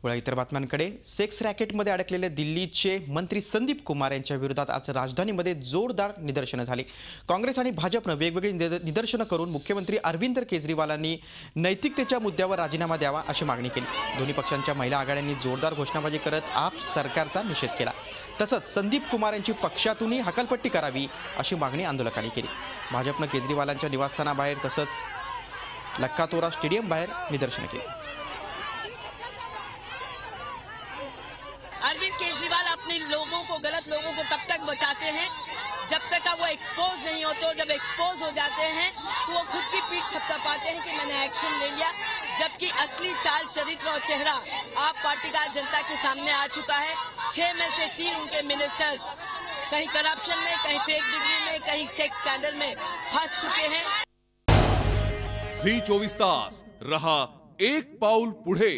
वळा इतर बातम्यांकडे. सेक्स रॅकेटमध्ये अडकलेले दिल्लीचे मंत्री संदीप कुमार यांच्या विरोधात आज राजधानीमध्ये जोरदार निदर्शनं झाली. काँग्रेस आणि भाजपनं वेगवेगळी निदर्शनं करून मुख्यमंत्री अरविंद केजरीवालांनी नैतिकतेच्या मुद्द्यावर राजीनामा द्यावा अशी मागणी केली. दोन्ही पक्षांच्या महिला आघाड्यांनी जोरदार घोषणाबाजी करत आप सरकारचा निषेध केला. तसंच संदीप कुमार यांची पक्षातूनही हकालपट्टी करावी अशी मागणी आंदोलकांनी केली. भाजपनं केजरीवालांच्या निवासस्थानाबाहेर तसंच लक्कातोरा स्टेडियम बाहेर निदर्शनं केली. अरविंद केजरीवाल अपने लोगों को, गलत लोगों को तब तक बचाते हैं जब तक वो एक्सपोज नहीं होते, और जब एक्सपोज हो जाते हैं तो वो खुद की पीठ थपथपाते हैं कि मैंने एक्शन ले लिया, जबकि असली चाल चरित्र और चेहरा आप पार्टी का जनता के सामने आ चुका है. 6 में से 3 उनके मिनिस्टर्स कहीं करप्शन में, कहीं फेक डिग्री में, कहीं सेक्स स्कैंडल में फंस चुके हैं. झी 24 तास रहा एक पाऊल पुढे.